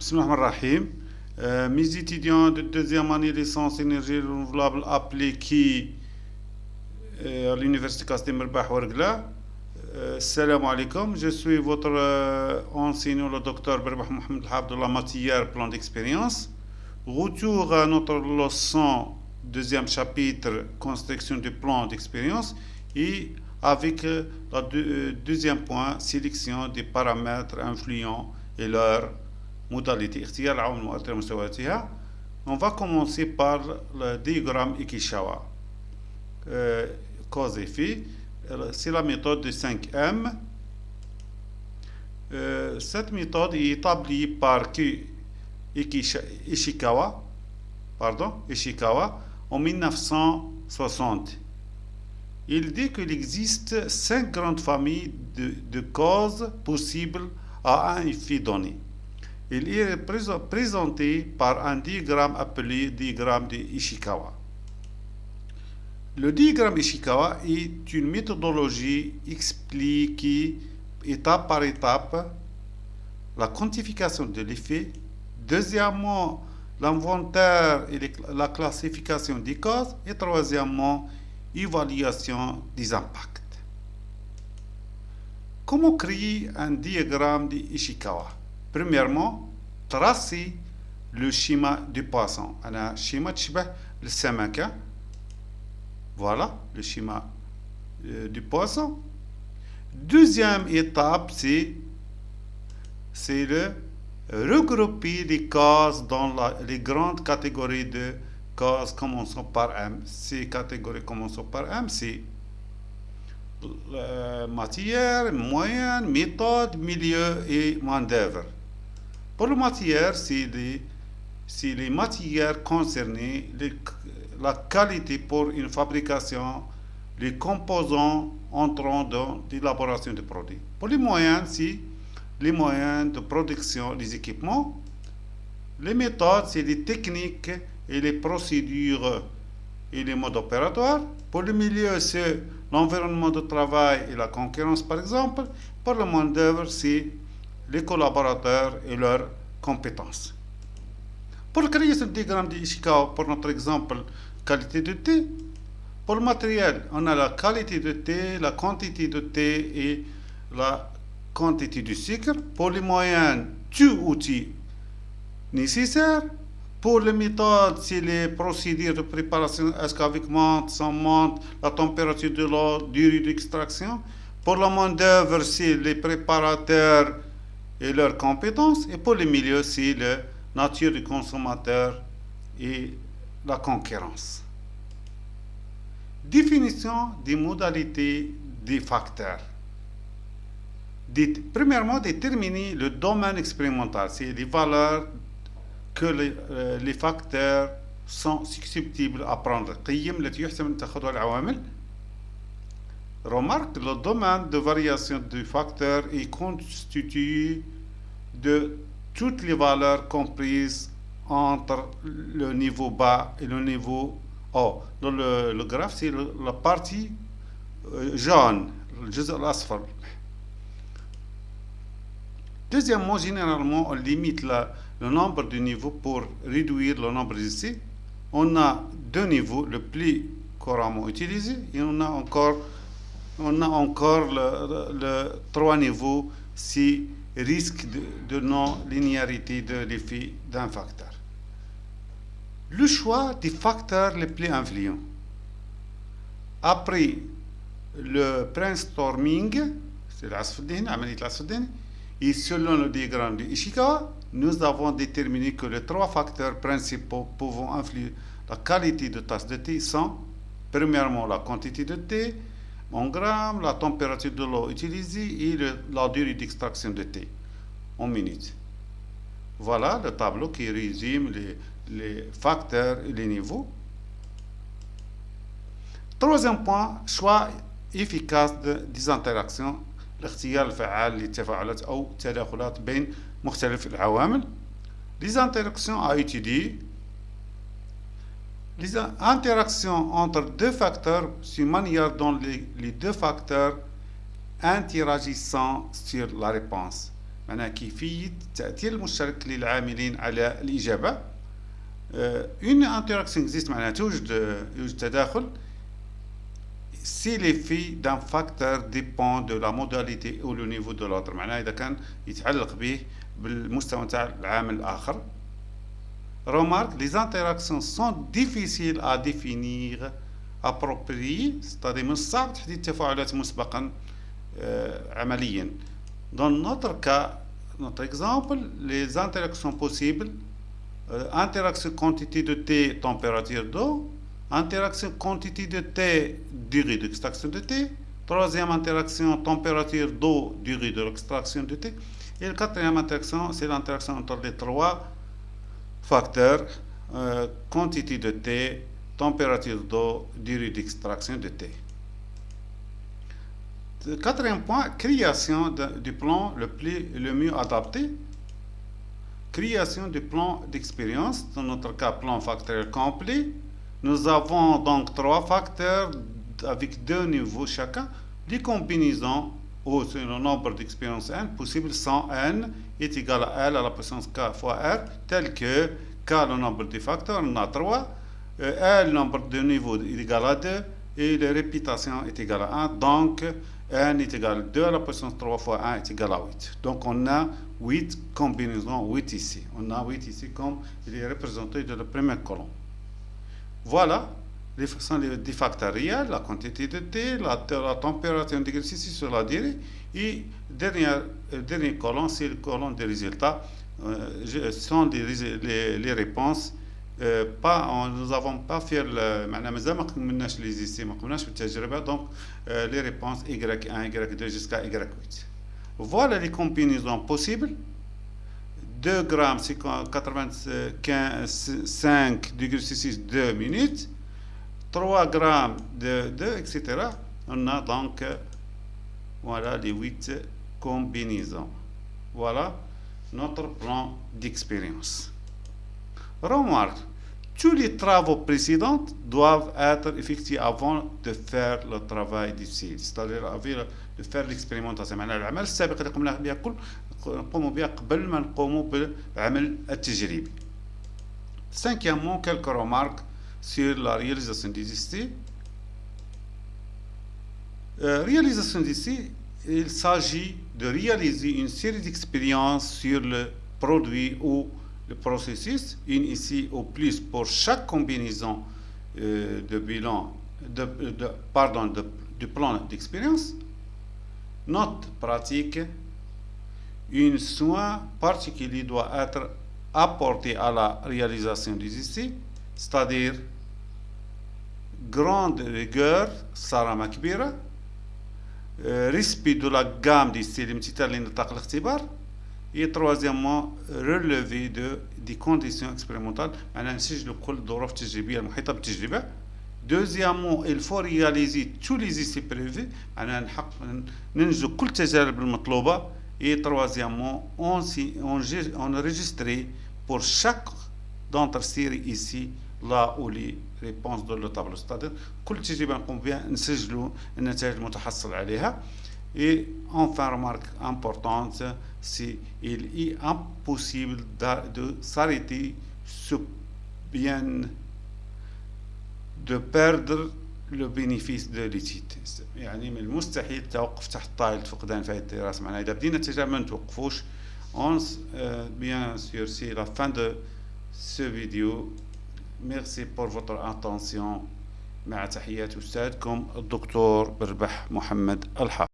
Bismillahirrahmanirrahim. Mes étudiants de deuxième année licence énergie renouvelable appliquée à l'université Kassim Merbah Ouargla. Salam alaikum. Je suis votre enseignant, le docteur Berbah Mohamed Hab de la matière plan d'expérience. Retour à notre leçon, deuxième chapitre, construction du plan d'expérience, et avec le deuxième point, sélection des paramètres influents et leur modalité. On va commencer par le diagramme Ikigawa. Cause effet, c'est la méthode de 5M. Cette méthode est établie par Ishikawa en 1960. Il dit qu'il existe 5 grandes familles de causes possibles à un effet donné. Il est présenté par un diagramme appelé diagramme de Ishikawa. Le diagramme Ishikawa est une méthodologie expliquée étape par étape la quantification de l'effet, deuxièmement l'inventaire et la classification des causes, et troisièmement évaluation des impacts. Comment créer un diagramme de Ishikawa? Premièrement, tracer le schéma du poisson. Un schéma le samaka. Voilà le schéma du poisson. Deuxième étape, c'est le regrouper les causes dans les grandes catégories de causes commençant par M. Ces catégories commençant par M, c'est matière, moyenne, méthode, milieu et main-d'œuvre. Pour la matière, c'est les matières concernées, la qualité pour une fabrication, les composants entrant dans l'élaboration des produits. Pour les moyens, c'est les moyens de production, les équipements. Les méthodes, c'est les techniques et les procédures et les modes opératoires. Pour le milieu, c'est l'environnement de travail et la concurrence, par exemple. Pour le main-d'œuvre, c'est les collaborateurs et leurs compétences. Pour créer ce diagramme d'Ishikawa, pour notre exemple, qualité de thé, pour le matériel, on a la qualité de thé, la quantité de thé et la quantité de sucre. Pour les moyens, tout outil nécessaire. Pour les méthodes, c'est les procédures de préparation, est-ce qu'avec menthe, sans menthe, la température de l'eau, durée d'extraction. Pour la main-d'œuvre, c'est les préparateurs et leurs compétences. Et pour les milieux, c'est la nature du consommateur et la concurrence. Définition des modalités des facteurs. Premièrement, déterminer le domaine expérimental, c'est les valeurs que les facteurs sont susceptibles à prendre. Remarque, le domaine de variation du facteur est constitué de toutes les valeurs comprises entre le niveau bas et le niveau haut. Dans le graphe, c'est la partie jaune, le juz al-asfar. Deuxièmement, généralement, on limite le nombre de niveaux pour réduire le nombre d'essais. On a 2 niveaux, le plus couramment utilisé, et on a encore le 3 niveaux, si risque de non-linéarité de l'effet d'un facteur. Le choix des facteurs les plus influents. Après le brainstorming, c'est l'asfadine, et selon le diagramme de Ishikawa, nous avons déterminé que les 3 facteurs principaux pouvant influer la qualité de tasse de thé sont, premièrement, la quantité de thé en grammes, la température de l'eau utilisée et la durée d'extraction de thé en minutes. Voilà le tableau qui résume les facteurs et les niveaux. Troisième point, choix efficace des interactions. الاختيار الفعال للتفاعلات أو تداخلات بين مختلف العوامل. Les interactions à étudier. Les interactions entre 2 facteurs, c'est une manière dont les 2 facteurs interagissant sur la réponse. معناها كيفية تأثير المشترك للعاملين على الإجابة. une interaction existe معناها يوجد تداخل si l'effet d'un facteur dépend de la modalité ou le niveau de l'autre، معناها إذا كان يتعلق به بالمستوى تاع العامل الآخر. Remarque, les interactions sont difficiles à définir appropriées، c'est-à-dire من الصعب تحديد التفاعلات مسبقا عمليا. Dans notre cas, notre exemple, les interactions possibles: interaction quantité de T, température d'eau; interaction quantité de T, durée d'extraction de T; troisième interaction, température d'eau, durée de l'extraction de T; et la quatrième interaction, c'est l'interaction entre les trois facteurs, quantité de T, température d'eau, durée d'extraction de T. Quatrième point, création du plan le mieux adapté. Création du plan d'expérience, dans notre cas plan factoriel complet. Nous avons donc trois facteurs avec deux niveaux chacun. Les combinaisons ou c'est le nombre d'expériences n possible sans n est égal à L à la puissance k fois R, tel que k le nombre de facteurs, on a 3, L le nombre de niveaux est égal à 2 et la répétition est égale à 1, donc n est égal à 2 à la puissance 3 fois 1 est égal à 8. Donc on a 8 combinaisons, 8 ici. On a 8 ici comme il est représenté dans le premier colonne. Voilà les façons des facteurs réels, la quantité de T, la température en degrés Celsius sur la durée, et dernier colonne, c'est le colonne des résultats. Ce sont les réponses. Nous n'avons pas fait donc les réponses Y1, Y2 jusqu'à Y8. Voilà les combinaisons possibles. 2 grammes, c'est 85 degrés Celsius 2 minutes. 3 grammes de 2, etc. On a donc voilà les 8 combinaisons. Voilà notre plan d'expérience. Remarque, tous les travaux précédents doivent être effectués avant de faire le travail difficile، c'est-à-dire avant de faire l'expérimentation. معناها الأعمال السابقة اللي قمنا بها كل نقوموا بها قبل ما نقوموا بالعمل التجريبي. Cinquièmement, quelques remarques sur la réalisation des essais. Réalisation des essais, il s'agit de réaliser une série d'expériences sur le produit ou le processus, une ici au plus pour chaque combinaison de bilan, du plan d'expérience. Note pratique: un soin particulier doit être apporté à la réalisation des essais, c'est-à-dire grande rigueur, صرامة كبيرة، respect de la gamme d'essais الممتثلة لنطاق الاختبار. Et troisièmement, relever des conditions expérimentales، معناها نسجلوا كل الظروف التجريبية المحيطة بالتجربة. Deuxièmement, il faut réaliser tous les essais prévus، معناها ننجز كل التجارب المطلوبة. Et troisièmement, on enregistrer pour chaque d'entre séries ici là où les réponses dans le tableau، c'est-à-dire كل تجربة نقوم بها نسجلوا النتائج المتحصل عليها. Et enfin, remarque importante, c'est il est impossible de s'arrêter bien de perdre le bénéfice de l'étude. يعني من المستحيل التوقف تحت طائلة فقدان فائدة الدراسة. معناها إذا بدينا التجربة ما نتوقفوش. Bien sûr, c'est la fin de ce vidéo. Merci pour votre attention. مع تحيات أستاذكم الدكتور بربح محمد الحافظ.